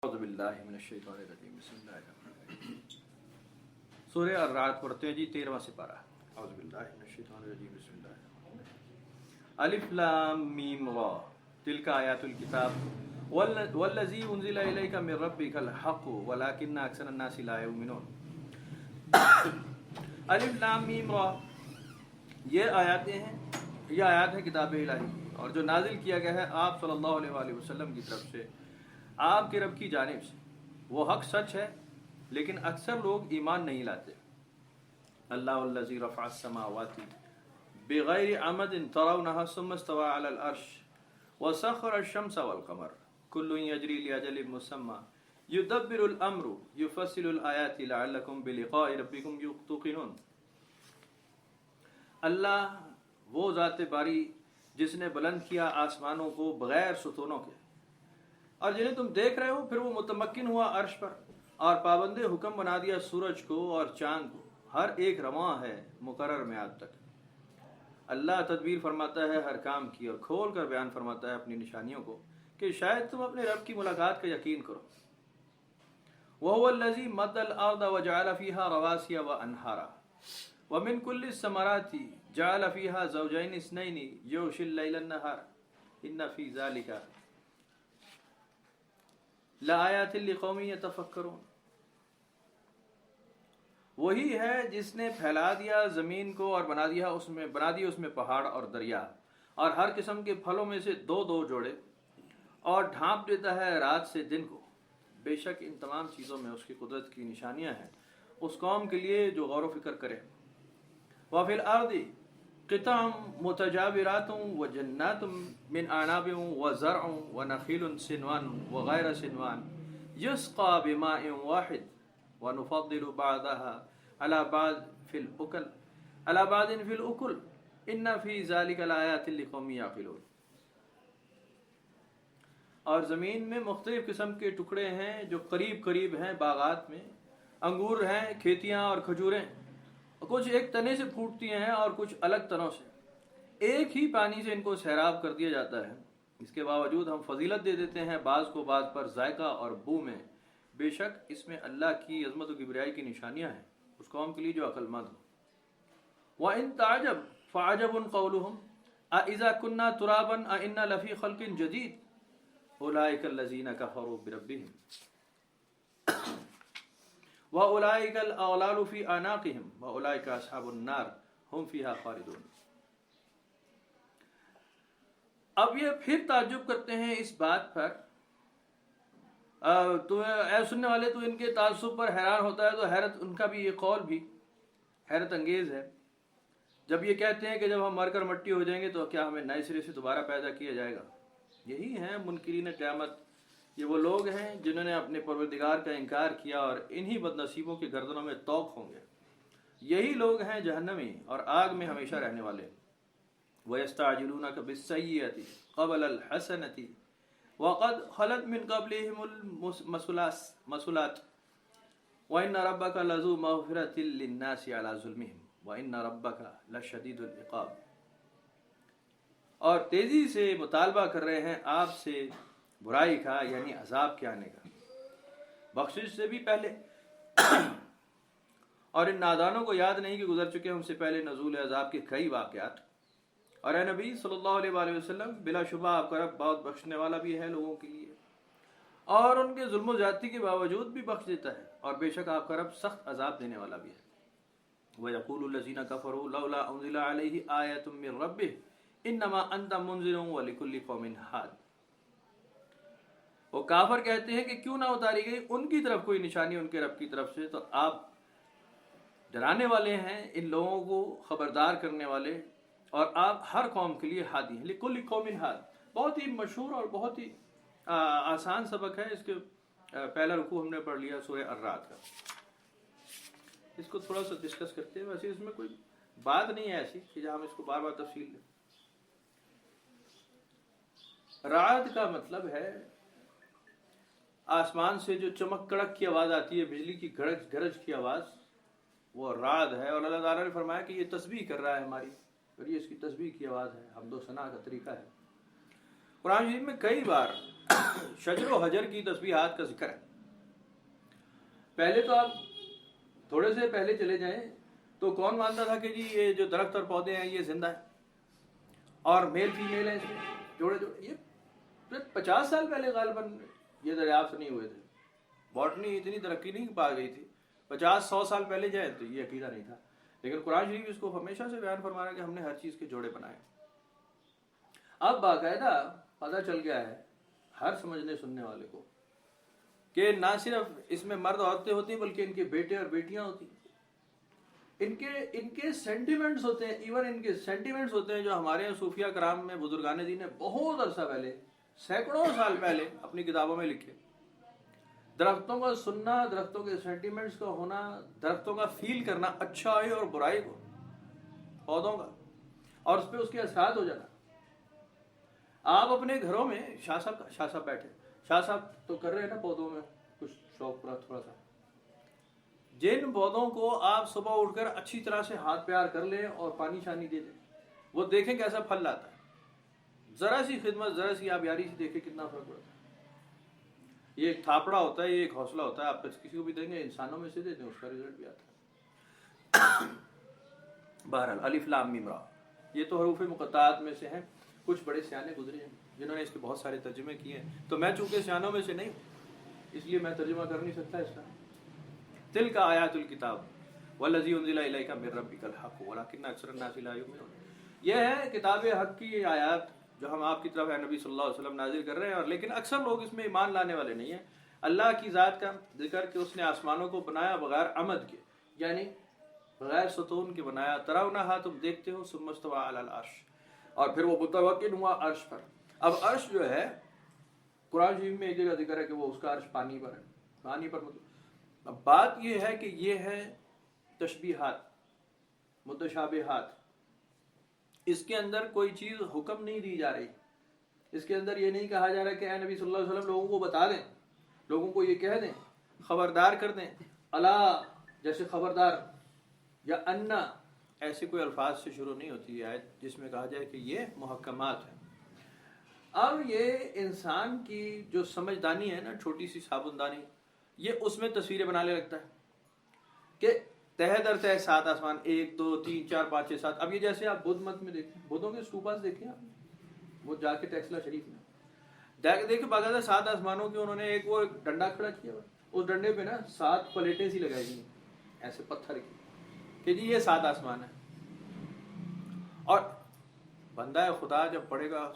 اعوذ باللہ من الشیطان الرجیم بسم اللہ الرحمن الرحیم سورہ الرعد پڑھتے ہیں جی 13واں سپارہ. اعوذ باللہ من الشیطان الرجیم بسم اللہ الرحمن الرحیم. الف لام میم را تلک آیات الکتاب والذی انزل الیک من ربک الحق ولکن اکثر الناس لا یؤمنون. الف لام میم را یہ آیاتیں ہیں، یہ آیات ہے کتاب الہی اور جو نازل کیا گیا ہے آپ صلی اللہ علیہ وآلہ وسلم کی طرف سے آپ کے رب کی جانب سے. وہ حق سچ ہے لیکن اکثر لوگ ایمان نہیں لاتے. اللہ الذی رفع السماوات بغیر عمد ترونها ثم استوى على العرش وسخر الشمس والقمر كل يجري لأجل مسمى يدبر الامر يفصل الآیات لعلکم بلقاء ربکم توقنون. اللہ وہ ذات باری جس نے بلند کیا آسمانوں کو بغیر ستونوں کے اور جنہیں تم دیکھ رہے ہو، پھر وہ متمکن ہوا عرش پر اور پابند حکم بنا دیا سورج کو اور چاند کو، ہر ایک رواں ہے مقرر میعاد تک. اللہ تدبیر فرماتا ہے ہر کام کی اور کھول کر بیان فرماتا ہے اپنی نشانیوں کو کہ شاید تم اپنے رب کی ملاقات کا یقین کرو. وَهُوَ الَّذِي مَدَّ الْأَرْضَ وَجَعَلَ فِيهَا رَوَاسِيَ وَأَنْهَارًا وَمِنْ كُلِّ الثَّمَرَاتِ جَعَلَ فِيهَا زَوْجَيْنِ اثْنَيْنِ يُغْشِي اللَّيْلَ النَّهَارَ إِنَّ فِي ذَلِكَ لآیات لقوم یتفکرون. وہی ہے جس نے پھیلا دیا زمین کو اور بنا دی اس میں پہاڑ اور دریا اور ہر قسم کے پھلوں میں سے دو دو جوڑے اور ڈھانپ دیتا ہے رات سے دن کو. بے شک ان تمام چیزوں میں اس کی قدرت کی نشانیاں ہیں اس قوم کے لیے جو غور و فکر کرے. وفی الارض قطع متجاورات وجنات من اعناب وزرع ونخيل سنوان وغير سنوان يسقى بماء واحد ونفضل بعضها على بعض في الأكل إن في ذلك لآيات لقوم يعقلون. اور زمین میں مختلف قسم کے ٹکڑے ہیں جو قریب قریب ہیں، باغات میں انگور ہیں، کھیتیاں اور کھجوریں، کچھ ایک تنے سے پھوٹتی ہیں اور کچھ الگ تنوں سے. ایک ہی پانی سے ان کو سیراب کر دیا جاتا ہے. اس کے باوجود ہم فضیلت دے دیتے ہیں بعض کو بعض پر ذائقہ اور بو میں. بے شک اس میں اللہ کی عظمت و کبریائی کی نشانیاں ہیں اس قوم کے لیے جو عقل مند ہو. وَإِن تَعْجَبْ فَعَجَبٌ قَوْلُهُمْ أَإِذَا كُنَّا تُرَابًا أَإِنَّا لَفِي خَلْقٍ جَدِيدٍ أُولَٰئِكَ الَّذِينَ كَفَرُوا بِرَبِّهِمْ وَأُولَٰئِكَ الْأَغْلَالُ فِي أَعْنَاقِهِمْ وَأُولَٰئِكَ أَصْحَابُ النَّارِ هُمْ فِيهَا خَالِدُونَ. اب یہ پھر تعجب کرتے ہیں اس بات پر، تو اے سننے والے تو ان کے تعصب پر حیران ہوتا ہے، تو حیرت ان کا بھی یہ قول بھی حیرت انگیز ہے جب یہ کہتے ہیں کہ جب ہم مر کر مٹی ہو جائیں گے تو کیا ہمیں نئے سرے سے دوبارہ پیدا کیا جائے گا. یہی ہیں منکرین قیامت. یہ وہ لوگ ہیں جنہوں نے اپنے پروردگار کا انکار کیا اور انہی بد نصیبوں کے گردنوں میں طوق ہوں گے. یہی لوگ ہیں جہنمی اور آگ میں ہمیشہ رہنے والے. وَيَسْتَعْجِلُونَكَ بِالسَّيِّئَةِ قَبْلَ الْحَسَنَةِ وَقَدْ خَلَتْ مِنْ قَبْلِهِمُ الْمَثُلَاتُ وَإِنَّ رَبَّكَ لَذُو مَغْفِرَةٍ لِلنَّاسِ عَلَى ظُلْمِهِمْ وَإِنَّ رَبَّكَ لَشَدِيدُ الْعِقَابِ. اور تیزی سے مطالبہ کر رہے ہیں آپ سے برائی کا، یعنی عذاب کے آنے کا، بخشش سے بھی پہلے. اور ان نادانوں کو یاد نہیں کہ گزر چکے ہم سے پہلے نزول عذاب کے کئی واقعات. اور اے نبی صلی اللہ علیہ وآلہ وسلم بلا شبہ آپ کا رب بہت بخشنے والا بھی ہے لوگوں کے لیے اور ان کے ظلم و زیادتی کے باوجود بھی بخش دیتا ہے، اور بے شک آپ کا رب سخت عذاب دینے والا بھی ہے. وَيَقُولُ الَّذِينَ كَفَرُوا لَوْلَا أُنزِلَ عَلَيْهِ آيَةٌ مِّن رَّبِّهِ إِنَّمَا أَنتَ مُنذِرٌ وَلِكُلِّ قَوْمٍ هَادٍ. وہ کافر کہتے ہیں کہ کیوں نہ اتاری گئی ان کی طرف کوئی نشانی ان کے رب کی طرف سے، تو آپ ڈرانے والے ہیں ان لوگوں کو، خبردار کرنے والے، اور آپ ہر قوم کے لیے ہادی ہیں. لِكُلِّ قَوْمٍ هَادٍ بہت ہی مشہور اور بہت ہی آسان سبق ہے. اس کے پہلا رکوع ہم نے پڑھ لیا سورہ الرعد کا. اس کو تھوڑا سا ڈسکس کرتے ہیں. ویسے اس میں کوئی بات نہیں ہے ایسی کہ جہاں ہم اس کو بار بار تفصیل دیں. رعد کا مطلب ہے آسمان سے جو چمک کڑک کی آواز آتی ہے، بجلی کی گرج کی آواز، وہ رعد ہے. اور اللہ تعالیٰ نے فرمایا کہ یہ تسبیح کر رہا ہے ہماری، اور یہ اس کی تسبیح کی آواز ہے، حمد و ثنا کا طریقہ ہے. قرآن شریف میں کئی بار شجر و حجر کی تسبیحات کا ذکر ہے. پہلے تو آپ تھوڑے سے پہلے چلے جائیں تو کون مانتا تھا کہ جی یہ جو درخت اور پودے ہیں یہ زندہ ہے اور میل فیمیل ہیں اس میں جوڑے جوڑے. یہ 50 سال پہلے غالباً یہ دریافت نہیں ہوئے تھے. باٹنی اتنی ترقی نہیں پا گئی تھی. 50-100 سال پہلے جائے تو یہ عقیدہ نہیں تھا. لیکن قرآن شریف اس کو ہمیشہ سے بیان فرما رہا ہے کہ ہم نے ہر چیز کے جوڑے بنائے. اب باقاعدہ پتہ چل گیا ہے ہر سمجھنے سننے والے کو کہ نہ صرف اس میں مرد عورتیں ہوتی ہیں بلکہ ان کے بیٹے اور بیٹیاں ہوتی ہیں. ان کے سینٹیمنٹس ہوتے ہیں. ایون ان کے سینٹیمنٹس ہوتے ہیں جو ہمارے صوفیہ کرام میں بزرگان دین نے بہت عرصہ پہلے سینکڑوں سال پہلے اپنی کتابوں میں لکھے. درختوں کا سننا, درختوں کے سینٹیمنٹس کا ہونا, درختوں کا فیل کرنا اچھائی اور برائی کو پودوں کا, اور اس پہ اس کے اثرات ہو جانا. آپ اپنے گھروں میں شاہ صاحب بیٹھے, شاہ صاحب تو کر رہے ہیں نا پودوں میں کچھ شوق پورا تھوڑا سا. جن پودوں کو آپ صبح اٹھ کر اچھی طرح سے ہاتھ پیار کر لیں اور پانی شانی دے دیں, وہ دیکھیں کیسا پھل لاتا ہے. ذرا سی خدمت, ذرا سی آپ یاری سے دیکھیں کتنا فرق پڑتا ہے. یہ ایک تھاپڑا ہوتا ہے, یہ ایک حوصلہ ہوتا ہے. آپ کسی کو بھی دیں گے, انسانوں میں سے دے دیں, اس کا رزلٹ بھی آتا ہے. بہرحال الف لام میم را یہ تو حروف مقطعات میں سے ہیں. کچھ بڑے سیانے گزرے ہیں جنہوں نے اس کے بہت سارے ترجمے کیے ہیں. تو میں چونکہ سیانوں میں سے نہیں اس لیے میں ترجمہ کر نہیں سکتا اس کا. تلک آیات الکتاب والذی انزل الیک من ربک الحق ولکن اکثر الناس لا یؤمنون. یہ ہے کتاب حق کی آیات جو ہم آپ کی طرف ہے نبی صلی اللہ علیہ وسلم نازل کر رہے ہیں, اور لیکن اکثر لوگ اس میں ایمان لانے والے نہیں ہیں. اللہ کی ذات کا ذکر کہ اس نے آسمانوں کو بنایا بغیر عمد کے, یعنی بغیر ستون کے بنایا. ترونہا تم دیکھتے ہو, ثم استوى علی العرش, اور پھر وہ متوکل ہوا عرش پر. اب عرش جو ہے قرآن شریف میں ایک جگہ ذکر ہے کہ وہ اس کا عرش پانی پر ہے, پانی پر. اب بات یہ ہے کہ یہ ہے تشبیہات, متشابہات. اس کے اندر کوئی چیز حکم نہیں دی جا رہی. اس کے اندر یہ نہیں کہا جا رہا کہ اے نبی صلی اللہ علیہ وسلم لوگوں کو بتا دیں, لوگوں کو یہ کہہ دیں, خبردار کر دیں. الا جیسے خبردار, یا انا ایسے کوئی الفاظ سے شروع نہیں ہوتی ہے جس میں کہا جائے کہ یہ محکمات ہیں. اب یہ انسان کی جو سمجھدانی ہے نا, چھوٹی سی صابندانی, یہ اس میں تصویریں بنانے لگتا ہے کہ تہ در تہ 7 آسمان, 1 2 3 4 5 6 7. اب یہ جیسے آپ بدھ مت میں دیکھیں, بدھوں کے اسٹوپاس دیکھیں آپ, وہ جا کے ٹیکسلا شریف میں دیکھیں باقاعدہ 7 آسمانوں کے انہوں نے ایک وہ ڈنڈا کھڑا کیا ہوا, اس ڈنڈے پہ نا 7 پلیٹیں سی لگائی گئی ایسے پتھر کی کہ جی یہ 7 آسمان ہے. اور بندہ خدا جب پڑھے گا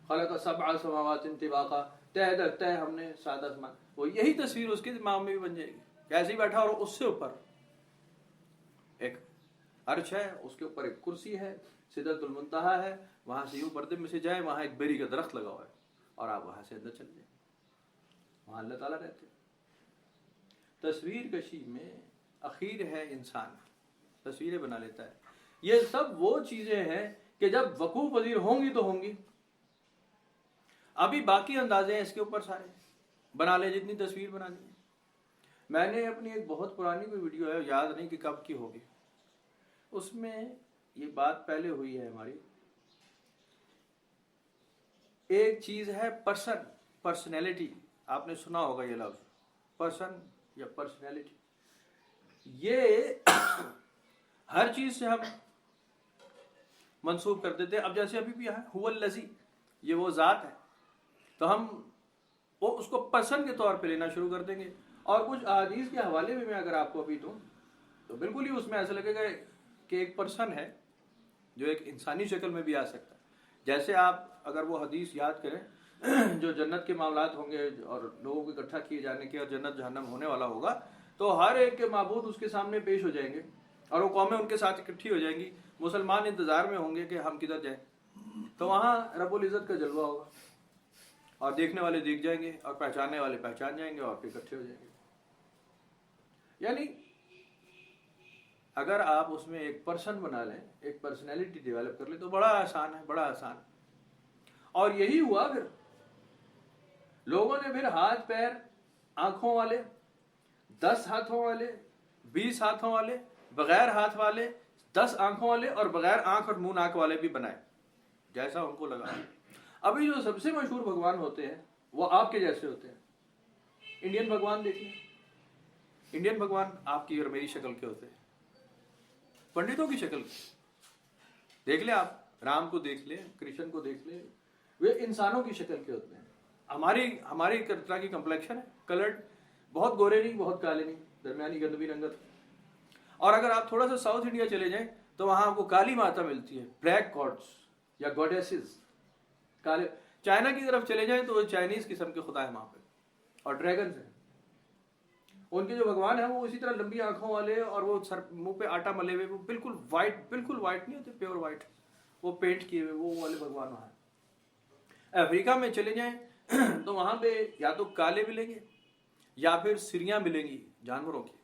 خلق 7 سماوات طباقا, تہ در تہ ہم نے 7 آسمان, وہ یہی تصویر اس کے دماغ میں بھی بن جائے گی. کیسے ہی بیٹھا اور اس سے اوپر ایک عرش ہے, اس کے اوپر ایک کرسی ہے, سدرۃ المنتہا ہے, وہاں سے یوں پردے میں سے جائے وہاں ایک بیری کا درخت لگا ہوا ہے, اور آپ وہاں سے اندر چل جائیں, وہاں اللہ تعالیٰ رہتے ہیں. تصویر کشی میں اخیر ہے انسان, تصویریں بنا لیتا ہے. یہ سب وہ چیزیں ہیں کہ جب وقوع پذیر ہوں گی تو ہوں گی. ابھی باقی اندازے ہیں اس کے اوپر سارے بنا لے جتنی تصویر بنا لی. میں نے اپنی ایک بہت پرانی کوئی ویڈیو ہے, یاد نہیں کہ کب کی ہوگی, اس میں یہ بات پہلے ہوئی ہے ہماری. ایک چیز ہے پرسن, پرسنالٹی. آپ نے سنا ہوگا یہ لفظ پرسن یا پرسنالٹی. یہ ہر چیز سے ہم منسوب کر دیتے ہیں. اب جیسے ابھی بھی ہے هو الذی, یہ وہ ذات ہے, تو ہم وہ اس کو پرسن کے طور پہ لینا شروع کر دیں گے. اور کچھ احادیث کے حوالے میں اگر آپ کو ابھی دوں تو بالکل ہی اس میں ایسا لگے گا کہ ایک پرسن ہے جو ایک انسانی شکل میں بھی آ سکتا ہے. جیسے آپ اگر وہ حدیث یاد کریں جو جنت کے معاملات ہوں گے اور لوگوں کو اکٹھا کیے جانے کے, اور جنت جہنم ہونے والا ہوگا, تو ہر ایک کے معبود اس کے سامنے پیش ہو جائیں گے اور وہ قومیں ان کے ساتھ اکٹھی ہو جائیں گی. مسلمان انتظار میں ہوں گے کہ ہم کدھر جائیں, تو وہاں رب العزت کا جلوہ ہوگا, اور دیکھنے والے دیکھ جائیں گے اور پہچاننے والے پہچان جائیں گے اور پھر اکٹھے ہو جائیں گے. یعنی اگر آپ اس میں ایک پرسن بنا لیں, ایک پرسنالٹی ڈیولپ کر لیں, تو بڑا آسان ہے, بڑا آسان. اور یہی ہوا پھر لوگوں نے پھر ہاتھ پیر آنکھوں والے, 10 ہاتھوں والے, 20 ہاتھوں والے, بغیر ہاتھ والے, 10 آنکھوں والے, اور بغیر آنکھ اور منہ ناک والے بھی بنائے جیسا ان کو لگا. ابھی جو سب سے مشہور بھگوان ہوتے ہیں وہ آپ کے جیسے ہوتے ہیں. انڈین بھگوان دیکھ لیں, انڈین بھگوان آپ کی اور میری شکل کے ہوتے ہیں, پنڈتوں کی شکل کے. دیکھ لیں آپ رام کو دیکھ لیں, کرشن کو دیکھ لیں, وہ انسانوں کی شکل کے ہوتے ہیں. ہماری ایک طرح کی کمپلیکشن ہے, کلرڈ, بہت گورے نہیں بہت کالے نہیں, درمیانی گندمی رنگت. اور اگر آپ تھوڑا سا ساؤتھ انڈیا چلے جائیں تو وہاں آپ کو کالی ماتا ملتی ہے, بلیک گاڈس یا گوڈیسز, کالے. چائنا کی طرف چلے جائیں تو وہ چائنیز قسم کے خدا ہیں وہاں پہ, اور ڈریگنز ہیں. ان کے جو بھگوان ہیں وہ اسی طرح لمبی آنکھوں والے, اور وہ سر منہ پہ آٹا ملے ہوئے, وہ بالکل وائٹ نہیں ہوتے, پیور وائٹ, وہ پینٹ کیے ہوئے, وہ والے بھگوان وہاں ہیں. افریقہ میں چلے جائیں تو وہاں پہ یا تو کالے ملیں گے یا پھر سریاں ملیں گی جانوروں کی,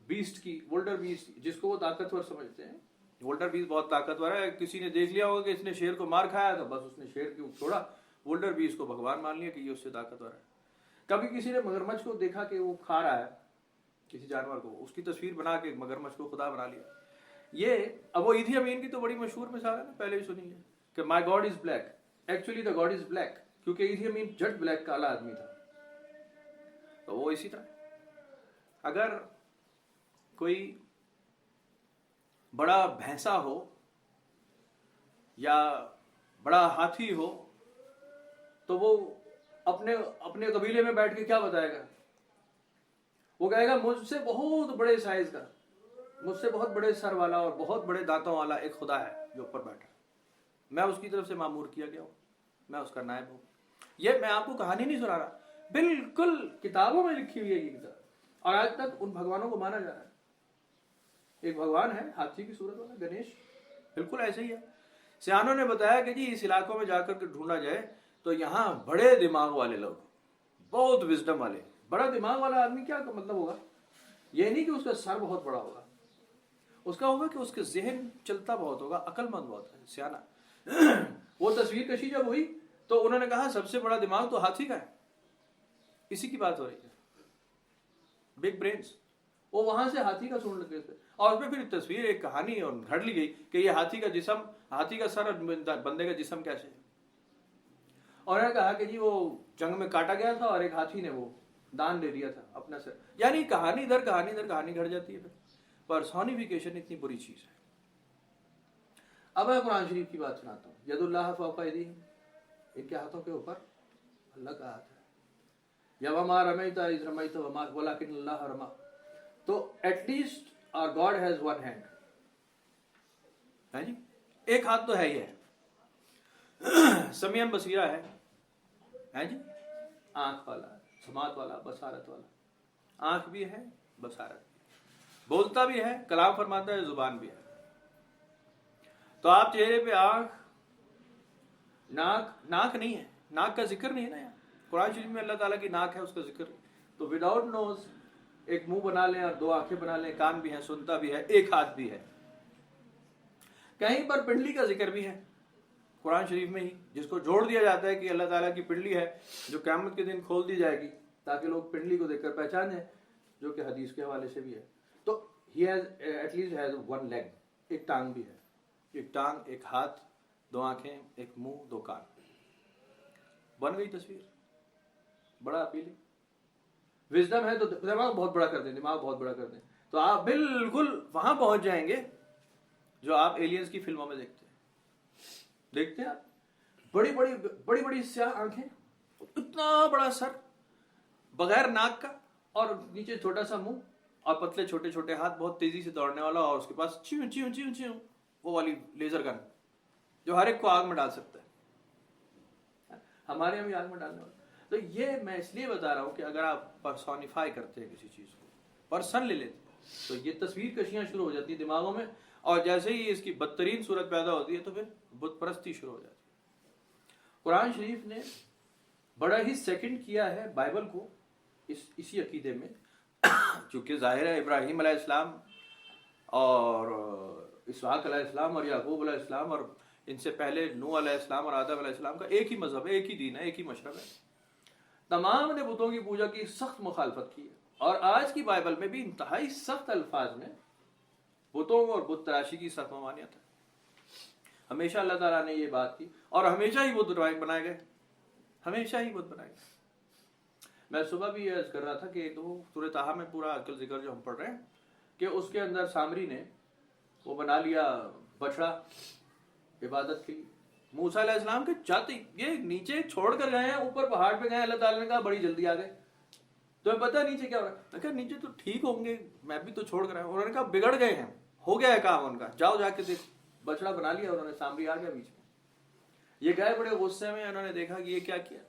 بیسٹ کی, وولڈر بیسٹ, جس کو وہ طاقتور سمجھتے ہیں. وولڈر بیسٹ بہت طاقتور ہے. کسی نے دیکھ لیا ہوگا کہ اس نے شیر کو مار کھایا تو بس اس نے شیر کو چھوڑا, وولڈر بیسٹ کو بھگوان مان لیا کہ یہ اس سے طاقتور ہے. کبھی کسی نے مگرمچھ کو دیکھا کہ وہ کھا رہا ہے کسی جانور کو, اس کی تصویر بنا کے مگرمچھ کو خدا بنا لیا. یہ اب وہ ایدھی امین کی تو بڑی مشہور مثال ہے نا, پہلے بھی سنی ہے کہ my God is black. Actually the God is black, کیونکہ ایدھی امین جٹ بلیک کالا آدمی تھا. تو وہ اسی طرح اگر کوئی بڑا بھینسا ہو یا بڑا ہاتھی ہو تو وہ اپنے قبیلے میں بیٹھ کے کیا بتائے گا؟ وہ کہے گا مجھ سے بہت بڑے سائز کا, مجھ سے بہت بڑے سر والا اور بہت بڑے دانتوں والا ایک خدا ہے جو اوپر بیٹھا, میں اس کی طرف سے معمور کیا گیا ہوں, میں اس کا نائب ہوں. یہ میں آپ کو کہانی نہیں سنا رہا, بالکل کتابوں میں لکھی ہوئی ہے یہ کتاب, اور آج تک ان بھگوانوں کو مانا جا رہا ہے. ایک بھگوان ہے ہاتھی کی صورت والا, گنیش, بالکل ایسے ہی ہے. سیانوں نے بتایا کہ جی اس علاقوں میں جا کر کے ڈھونڈا جائے تو یہاں بڑے دماغ والے لوگ, بہت وزڈم والے. بڑا دماغ والا آدمی کیا مطلب ہوگا؟ یہ نہیں کہ اس کا سر بہت بڑا ہوگا, اس کا ہوگا کہ اس کے ذہن چلتا بہت ہوگا, عقل مند بہت ہے, سیانا. وہ تصویر کشی جب ہوئی تو انہوں نے کہا سب سے بڑا دماغ تو ہاتھی کا ہے. اسی کی بات ہو رہی ہے, بگ برینز. وہ وہاں سے ہاتھی کا سن لگے تھے, اور اس پہ پھر تصویر ایک کہانی اور گھڑ لی گئی کہ یہ ہاتھی کا جسم, ہاتھی کا سر اور بندے کا جسم کیسے ہے. اور انہوں نے کہا کہ جی وہ جنگ میں کاٹا گیا تھا اور ایک ہاتھی نے وہ دان دے دیا تھا اپنا سر. یعنی کہانی در کہانی گھڑ جاتی ہے. پھر پرسونیفیکیشن اتنی بری چیز ہے. اب میں قرآن شریف کی بات سناتا ہوں. ید اللہ فوق ایدیہم, ان کے ہاتھوں کے اوپر اللہ کا ہاتھ ہے. یا وما رمیت اذ رمیت ولکن اللہ رمی. تو at least our God has one hand. ہے جی, ایک ہاتھ تو ہے ہی ہے. سمیع بصیرہ ہے جی, آنکھ والا, سماعت والا, بصارت والا. آنکھ بھی ہے, بصارت بھی ہے, بولتا بھی ہے, کلام فرماتا ہے, زبان بھی ہے. تو آپ چہرے پہ آنکھ, ناک نہیں ہے, ناک کا ذکر نہیں ہے نا یار. قرآن شریف میں اللہ تعالیٰ کی ناک ہے, اس کا ذکر. تو وداؤٹ نوز ایک منہ بنا لیں اور دو آنکھیں بنا لیں, کان بھی ہے, سنتا بھی ہے, ایک ہاتھ بھی ہے. کہیں پر پنڈلی کا ذکر بھی ہے قرآن شریف میں ہی, جس کو جوڑ دیا جاتا ہے کہ اللہ تعالیٰ کی پنڈلی ہے جو قیامت کے دن کھول دی جائے گی تاکہ لوگ پنڈلی کو دیکھ کر پہچانیں, جو کہ حدیث کے حوالے سے بھی ہے. تو he has at least has one leg, ایک ٹانگ بھی ہے, ایک ٹانگ, ایک ہاتھ, دو آنکھیں, ایک منہ, دو کان. بن گئی تصویر, بڑا اپیلنگ. وزڈم ہے تو دماغ بہت بڑا کر دیں, دماغ بہت بڑا کر دیں, تو آپ بالکل وہاں پہنچ جائیں گے جو آپ ایلینز کی فلموں میں دیکھتے ہیں آپ. بڑی بڑی سیاہ آنکھیں, اتنا بڑا سر, بغیر ناک کا, اور نیچے چھوٹا سا منہ, اور پتلے چھوٹے چھوٹے ہاتھ, بہت تیزی سے دوڑنے والا, اور اس کے پاس چیوں چیوں چیوں چیوں وہ والی لیزر گن جو ہر ایک کو آگ میں ڈال سکتا ہے. ہمارے یہاں بھی آگ میں ڈالنے والا. تو یہ میں اس لیے بتا رہا ہوں کہ اگر آپ پرسونیفائی کرتے ہیں کسی چیز کو, پرسن لے لیتے ہیں, تو یہ تصویر کشیاں شروع ہو جاتی ہیں دماغوں میں, اور جیسے ہی اس کی بدترین صورت پیدا ہوتی ہے تو پھر بت پرستی شروع ہو جاتی ہے. قرآن شریف نے بڑا ہی سیکنڈ کیا ہے بائبل کو اسی عقیدے میں, چونکہ ظاہر ہے ابراہیم علیہ السلام اور اسحاق علیہ السلام اور یعقوب علیہ السلام اور ان سے پہلے نوح علیہ السلام اور آدم علیہ السلام کا ایک ہی مذہب ہے, ایک ہی دین ہے, ایک ہی مشرب ہے. تمام نے بتوں کی پوجا کی سخت مخالفت کی ہے, اور آج کی بائبل میں بھی انتہائی سخت الفاظ میں بتوں اور بت تراشی کی سخت ممانعت ہے. ہمیشہ اللہ تعالیٰ نے یہ بات کی اور ہمیشہ ہی بت بنائے گئے، ہمیشہ ہی بت بنائے گئے۔ میں صبح بھی یہ عرض کر رہا تھا کہ سورہ طٰہٰ میں پورا عقل ذکر جو ہم پڑھ رہے ہیں کہ اس کے اندر سامری نے وہ بنا لیا بچڑا عبادت کے لیے۔ موسیٰ علیہ السلام کے چاہتے یہ نیچے چھوڑ کر گئے ہیں، اوپر پہاڑ پہ گئے، اللہ تعالیٰ نے کہا بڑی جلدی آ گئے، تمہیں پتہ نیچے کیا ہو رہا ہے؟ میں کہا نیچے تو ٹھیک ہوں گے، میں بھی تو چھوڑ کر آیا۔ انہوں نے کہا بگڑ گئے ہیں، ہو گیا ہے کام ان کا، جاؤ جا کے دیکھ۔ بچڑا بنا لیا انہوں نے، سامری آ گیا بیچ میں۔ یہ گئے بڑے غصے میں، انہوں نے دیکھا کہ یہ کیا کیا۔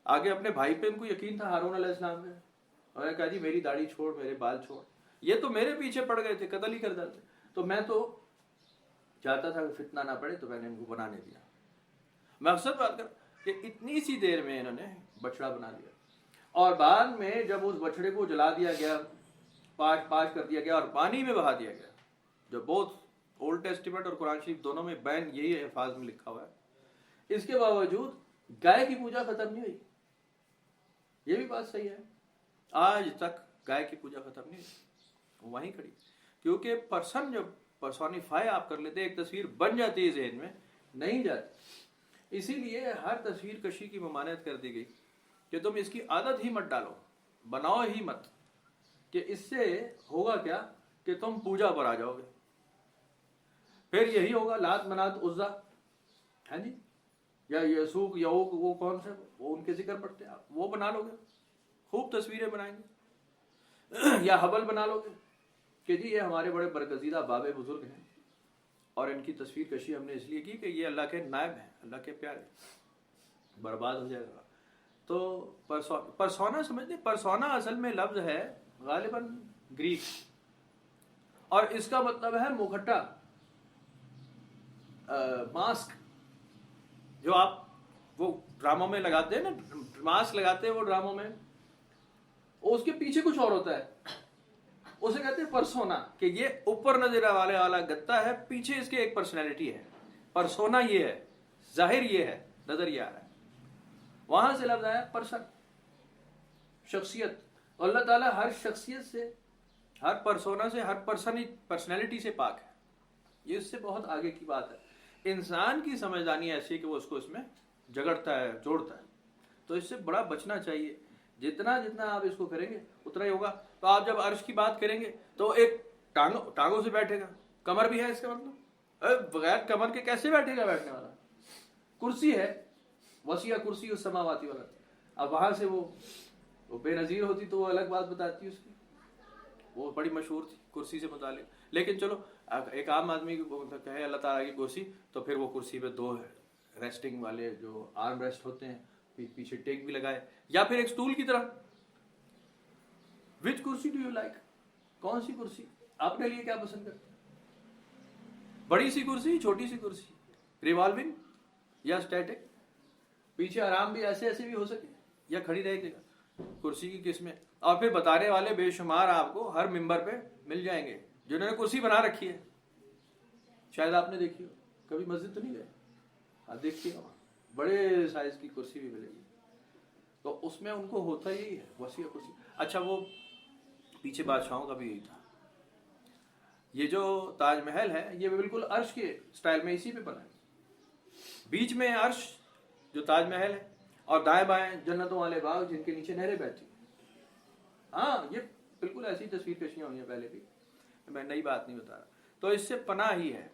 آگے اپنے بھائی پہ ان کو یقین تھا، ہارون علیہ السلام پہ، انہوں نے کہا جی میری داڑھی چھوڑ، میرے بال چھوڑ، یہ تو میرے پیچھے پڑ گئے تھے، قتل ہی کر ڈالتے، تو میں تو چاہتا تھا کہ فتنہ نہ پڑے، تو میں نے ان کو بنانے دیا۔ مقصد بات کر کہ اتنی سی دیر میں انہوں نے بچڑا بنا دیا، اور بعد میں جب اس بچڑے کو جلا دیا گیا، پاش کر دیا گیا اور پانی میں بہا دیا گیا، جو بہت اولڈ ٹیسٹیمنٹ اور قرآن شریف دونوں میں بین یہی الفاظ میں لکھا ہوا ہے، اس کے باوجود گائے کی پوجا ختم نہیں ہوئی۔ یہ بھی بات صحیح ہے، آج تک گائے کی پوجا ختم نہیں ہوئی، وہیں کھڑی، کیونکہ پرسن جب پرسونیفائی آپ کر لیتے، ایک تصویر بن جاتی ہے ذہن میں، نہیں جاتی۔ اسی لیے ہر تصویر کشی کی ممانعت کر دی گئی کہ تم اس کی عادت ہی مت ڈالو، بناؤ ہی مت، کہ اس سے ہوگا کیا کہ تم پوجا پر آ جاؤ گے، پھر یہی ہوگا لات منات عزا، ہے جی، یا یسوع یعوق، وہ کون سے، وہ ان کے ذکر پڑھتے ہیں، آپ وہ بنا لو گے، خوب تصویریں بنائیں گے، یا حبل بنا لو گے کہ جی یہ ہمارے بڑے برگزیدہ باب بزرگ ہیں اور ان کی تصویر کشی ہم نے اس لیے کی کہ یہ اللہ کے نائب ہیں، اللہ کے پیارے، برباد ہو جائے گا۔ تو پرسونا سمجھتے، پرسونا اصل میں لفظ ہے غالباً گریک، اور اس کا مطلب ہے مکھٹا، ماسک، جو آپ وہ ڈراموں میں لگاتے ہیں نا، ماسک لگاتے ہیں وہ ڈراموں میں، اس کے پیچھے کچھ اور ہوتا ہے، اسے کہتے ہیں پرسونا، کہ یہ اوپر نظر والے والا گتا ہے، پیچھے اس کے ایک پرسنالٹی ہے، پرسونا یہ ہے، ظاہر یہ ہے، نظر یہ آ رہا ہے، وہاں سے لفظ آیا پرسن، شخصیت، اور اللہ تعالیٰ ہر شخصیت سے، ہر پرسونا سے، ہر پرسنالٹی سے پاک ہے۔ یہ اس سے بہت آگے کی بات ہے۔ انسان کی سمجھدانی ایسی ہے کہ وہ اس کو اس میں جگڑتا ہے، جوڑتا ہے، تو اس سے بڑا بچنا چاہیے۔ جتنا آپ اس کو کریں گے اتنا ہی ہوگا۔ تو آپ جب عرش کی بات کریں گے تو ایک ٹانگوں سے بیٹھے گا، کمر بھی ہے، اس کا مطلب بغیر کمر کے کیسے بیٹھے گا بیٹھنے والا؟ کرسی ہے، وسیع کرسی السماوات والارض، اب وہاں سے وہ بے نظیر ہوتی تو وہ الگ بات بتاتی، اس کی وہ بڑی مشہور تھی کرسی سے متعلق۔ لیکن چلو ایک عام آدمی کو کہے اللہ تعالیٰ کی کرسی، تو پھر وہ کرسی پہ دو ریسٹنگ والے جو آرم ریسٹ ہوتے ہیں، پیچھے ٹیک بھی لگائے، یا پھر ایک سٹول کی طرح۔ وچ کرسی ڈو یو لائک؟ کون سی کرسی آپ کے لیے کیا پسند کرتے ہیں؟ بڑی سی کرسی، چھوٹی سی کرسی، ریوالونگ یا اسٹیٹک، پیچھے آرام بھی ایسے بھی ہو سکے، یا کھڑی رہے گا کرسی کی قسمیں۔ اور پھر بتانے والے بے شمار آپ کو ہر ممبر پہ مل جائیں گے جنہوں نے کرسی بنا رکھی ہے، شاید آپ نے دیکھی ہو، کبھی مسجد تو نہیں گئے، آپ دیکھیے وہاں بڑے سائز کی کرسی بھی ملے گی، تو اس میں ان کو ہوتا یہی ہے، وسیع کرسی۔ اچھا، وہ پیچھے بادشاہوں کا بھی یہی تھا۔ یہ جو تاج محل ہے یہ بالکل عرش کے سٹائل میں اسی پہ بنا ہے، بیچ میں عرش جو تاج محل ہے، اور دائیں بائیں جنتوں والے باغ جن کے نیچے نہریں بہتی ہیں۔ ہاں، یہ بالکل ایسی تصویر کشیاں ہوئی ہیں پہلے بھی، میں نئی بات نہیں بتا رہا۔ تو اس سے پناہ ہی ہے۔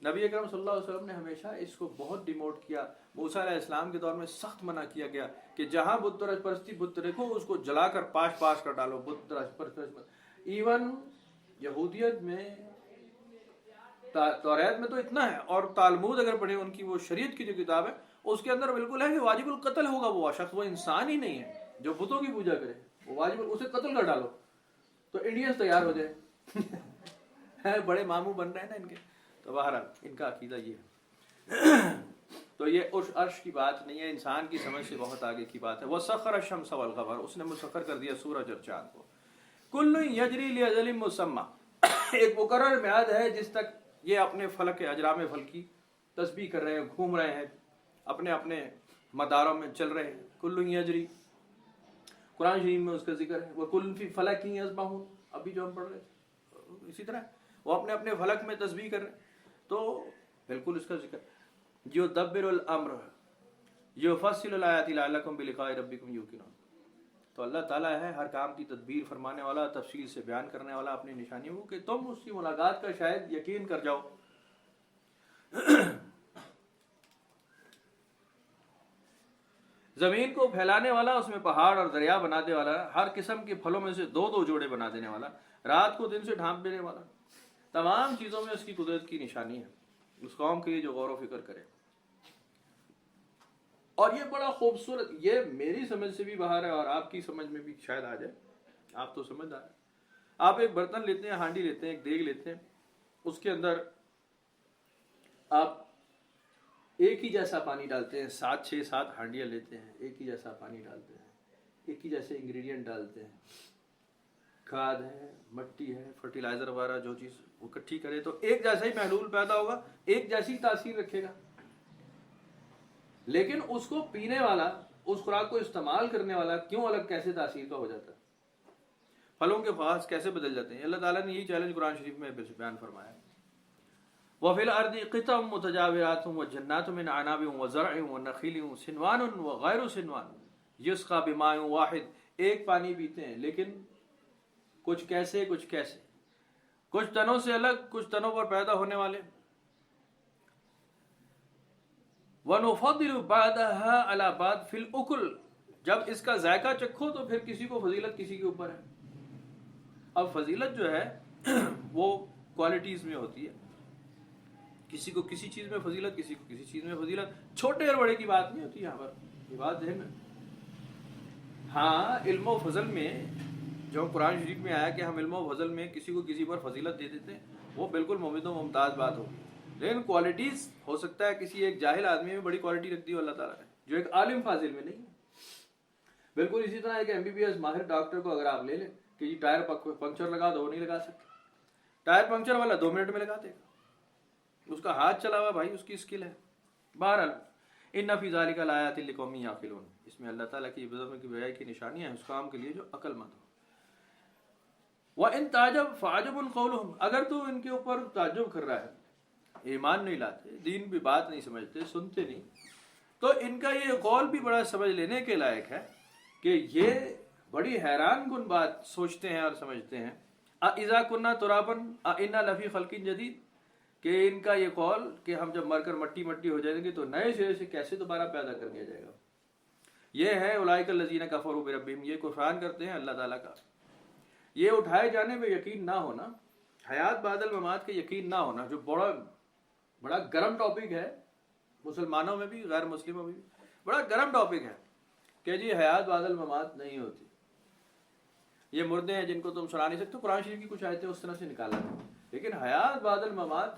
نبی اکرم صلی اللہ علیہ وسلم نے ہمیشہ اس کو بہت ڈیموٹ کیا۔ موسیٰ علیہ السلام کے دور میں سخت منع کیا گیا کہ جہاں بت پرستی بت دیکھو اس کو جلا کر پاش کر ڈالو، بت پرستی۔ ایون یہودیت میں، توریت میں تو اتنا ہے، اور تالمود اگر پڑھیں ان کی وہ شریعت کی جو کتاب ہے، اس کے اندر بالکل ہے کہ واجب القتل ہوگا وہ شخص، وہ انسان ہی نہیں ہے جو بتوں کی پوجا کرے، وہ واجب اسے قتل کر ڈالو تو انڈینز تیار ہو جائے۔ بڑے ماموں بن رہے ہیں نا ان کے، تو بہرحال ان کا عقیدہ یہ ہے۔ تو یہ اس عرش کی بات نہیں ہے، انسان کی سمجھ سے بہت آگے کی بات ہے۔ وَسَخَّرَ الشَّمْسَ وَالْقَمَرَ، اس نے مسخر کر دیا سورج اور چاند کو۔ كُلٌّ يَجْرِي لِأَجَلٍ مُّسَمًّى، ایک مقرر میعاد ہے جس تک یہ اپنے فلک اجرام فلکی تسبیح کر رہے ہیں، گھوم رہے ہیں، اپنے اپنے مداروں میں چل رہے ہیں۔ كُلٌّ يَجْرِي، قرآن شریف میں اس کا ذکر ہے، وَكُلٌّ فِي فَلَكٍ يَسْبَحُونَ، ابھی جو ہم پڑھ رہے تھے اسی طرح وہ اپنے اپنے فلک میں تسبیح کر رہے ہیں۔ تو بالکل اس کا ذکر یدبر الامر یفصل الآیات لعلکم بلقاء ربکم یوقنون. تو اللہ تعالیٰ ہے ہر کام کی تدبیر فرمانے والا، تفصیل سے بیان کرنے والا اپنی نشانیوں کو، کہ تم اس کی ملاقات کا شاید یقین کر جاؤ. زمین کو پھیلانے والا، اس میں پہاڑ اور دریا بنانے والا، ہر قسم کے پھلوں میں سے دو دو جوڑے بنا دینے والا، رات کو دن سے ڈھانپ دینے والا، تمام چیزوں میں اس کی قدرت کی نشانی ہے اس قوم کے لیے جو غور و فکر کرے. اور یہ بڑا خوبصورت، یہ میری سمجھ سے بھی باہر ہے اور آپ کی سمجھ میں بھی شاید آ جائے. آپ تو سمجھدار ہیں. آپ ایک برتن لیتے ہیں، ہانڈی لیتے ہیں، ایک دیگ لیتے ہیں، اس کے اندر آپ ایک ہی جیسا پانی ڈالتے ہیں، 7 ہانڈیاں لیتے ہیں، ایک ہی جیسا پانی ڈالتے ہیں، ایک ہی جیسے انگریڈینٹ ڈالتے ہیں، کھاد ہے، مٹی ہے، فرٹیلائزر وغیرہ جو چیز وہ اکٹھی کرے تو ایک جیسا ہی محلول پیدا ہوگا، ایک جیسی تاثیر رکھے گا. لیکن اس کو پینے والا، اس خوراک کو استعمال کرنے والا کیوں الگ کیسے تاثیر کا ہو جاتا ہے؟ پھلوں کے خواص کیسے بدل جاتے ہیں؟ اللہ تعالیٰ نے یہی چیلنج قرآن شریف میں بیان فرمایا. وَفِي الْأَرْضِ قِطَعٌ مُتَجَاوِرَاتٌ وَجَنَّاتٌ مِّنْ أَعْنَابٍ وَزَرْعٌ وَنَخِيلٌ صِنْوَانٌ وَغَيْرُ صِنْوَانٍ يُسْقَىٰ بِمَاءٍ وَاحِدٍ. ایک پانی پیتے ہیں لیکن کچھ کیسے کچھ کیسے، کچھ تنوں سے الگ، کچھ تنوں پر پیدا ہونے والے. وَنُفَضِّلُ بَعْضَهَا عَلَىٰ بَعْضٍ فِي الْأُكُلِ. جب اس کا ذائقہ چکھو تو پھر کسی کو فضیلت کسی کے اوپر ہے. اب فضیلت جو ہے وہ کوالٹیز میں ہوتی ہے، کسی کو کسی چیز میں فضیلت، کسی کو کسی چیز میں فضیلت. چھوٹے اور بڑے کی بات نہیں ہوتی یہاں پر، یہ بات ذہن میں. ہاں علم و فضل میں جو قرآن شریف میں آیا کہ ہم علم و فضل میں کسی کو کسی پر فضیلت دے دیتے ہیں، وہ بالکل ممتاز و ممتاز بات ہوگی. لیکن کوالٹیز ہو سکتا ہے کسی ایک جاہل آدمی میں بڑی کوالٹی رکھتی ہو اللہ تعالیٰ نے، جو ایک عالم فاضل میں نہیں ہے. بالکل اسی طرح ایک MBBS ماہر ڈاکٹر کو اگر آپ لے لیں کہ یہ ٹائر پنکچر لگا دو، وہ نہیں لگا سکتے. ٹائر پنکچر والا 2 منٹ میں لگا دے گا، اس کا ہاتھ چلا ہوا بھائی، اس کی اسکل ہے. بہرحال ان فی ذالک لآیات لقوم یعقلون، اس میں اللہ تعالیٰ کی عبادت کی بجائے کی نشانیاں ہیں اس کام کے لیے جو عقل مند ہو. وَإِن تَعْجَبْ فَعَجَبٌ قَوْلُهُمْ. اگر تو ان کے اوپر تعجب کر رہا ہے، ایمان نہیں لاتے، دین بھی بات نہیں سمجھتے، سنتے نہیں، تو ان کا یہ قول بھی بڑا سمجھ لینے کے لائق ہے کہ یہ بڑی حیران کن بات سوچتے ہیں اور سمجھتے ہیں. اِذَا كُنَّا تُرَابًا أَإِنَّا لَفِي خَلْقٍ جَدِيدٍ، کہ ان کا یہ قول کہ ہم جب مر کر مٹی مٹی ہو جائیں گے تو نئے سرے سے کیسے دوبارہ پیدا کر دیا جائے گا. یہ ہے اولئک الذین کفروا بربہم، یہ کفران کرتے ہیں اللہ تعالیٰ کا. یہ اٹھائے جانے میں یقین نہ ہونا، حیات بعد الممات کے یقین نہ ہونا، جو بڑا گرم ٹاپک ہے مسلمانوں میں بھی غیر مسلموں میں بھی بڑا گرم ٹاپک ہے کہ جی حیات بعد الممات نہیں ہوتی، یہ مردے ہیں جن کو تم سنا نہیں سکتے. قرآن شریف کی کچھ آیتیں اس طرح سے نکالا ہے، لیکن حیات بعد الممات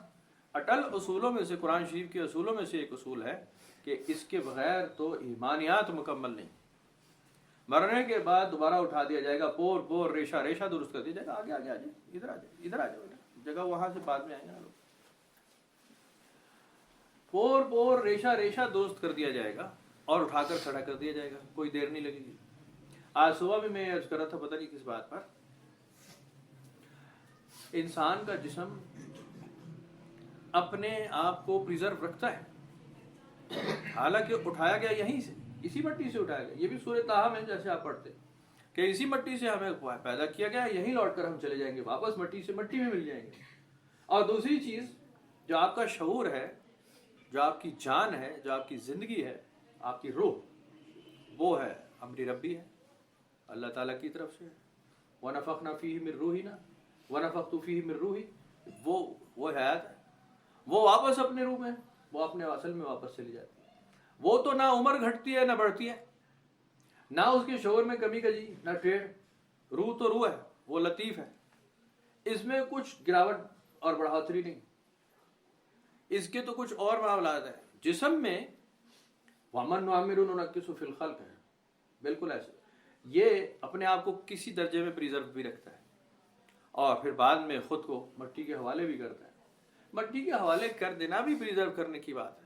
اٹل اصولوں میں سے، قرآن شریف کے اصولوں میں سے ایک اصول ہے کہ اس کے بغیر تو ایمانیات مکمل نہیں. مرنے کے بعد دوبارہ اٹھا دیا جائے گا، پور ریشہ درست کر دیا جائے گا. آگے آ جائے، ادھر آ جائے جگہ وہاں سے بعد میں آئیں گے نا لوگ. پور ریشہ درست کر دیا جائے گا اور اٹھا کر کھڑا کر دیا جائے گا، کوئی دیر نہیں لگے گی. آج صبح بھی میں عرض کر رہا تھا، پتہ نہیں کس بات پر، انسان کا جسم اپنے آپ کو پریزرو رکھتا ہے، حالانکہ اٹھایا گیا یہیں سے، اسی مٹی سے اٹھایا گیا. یہ بھی سورہ طٰہٰ میں جیسے آپ پڑھتے کہ اسی مٹی سے ہمیں پیدا کیا گیا، یہیں لوٹ کر ہم چلے جائیں گے واپس، مٹی سے مٹی میں مل جائیں گے. اور دوسری چیز، جو آپ کا شعور ہے، جو آپ کی جان ہے، جو آپ کی زندگی ہے، آپ کی روح، وہ ہے امر ربی ہے، اللہ تعالیٰ کی طرف سے. وَنَفَخْنَا فِيهِ مِن رُوحِنَا وَنَفَخْتُ فِيهِ مِن رُوحِي، وہ حیات ہے، وہ واپس اپنے روح میں، وہ اپنے اصل میں واپس چلی جاتی ہے. وہ تو نہ عمر گھٹتی ہے نہ بڑھتی ہے، نہ اس کے شعور میں کمی کجی نہ ٹیڑھ. روح تو روح ہے، وہ لطیف ہے، اس میں کچھ گراوٹ اور بڑھوتری نہیں، اس کے تو کچھ اور معاملات ہیں. جسم میں وَمَن نُعَمِّرُ نُنَكِّسُ فِي الْخَلْقِ ہے، بالکل ایسے. یہ اپنے آپ کو کسی درجے میں پریزرو بھی رکھتا ہے اور پھر بعد میں خود کو مٹی کے حوالے بھی کرتا ہے. مٹی کے حوالے کر دینا بھی پریزرو کرنے کی بات ہے.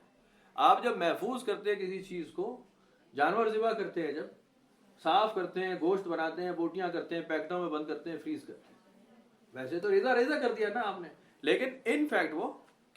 آپ جب محفوظ کرتے ہیں کسی چیز کو، جانور ذبح کرتے ہیں، جب صاف کرتے ہیں، گوشت بناتے ہیں، بوٹیاں کرتے ہیں، پیکٹوں میں بند کرتے ہیں، فریز کرتے ہیں، ویسے تو ریزہ کر دیا نا آپ نے، لیکن ان فیکٹ وہ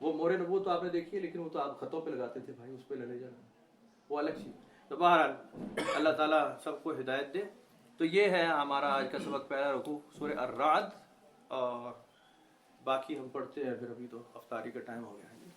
وہ مور نبوت تو آپ نے دیکھی ہے، لیکن وہ تو آپ خطوں پہ لگاتے تھے بھائی، اس پہ لے جانا وہ الگ چیز. تو بہرحال اللہ تعالیٰ سب کو ہدایت دے. تو یہ ہے ہمارا آج کا سبق، پہلا رکوع سورہ الرعد، اور باقی ہم پڑھتے ہیں پھر، ابھی تو افطاری کا ٹائم ہو گیا ہے.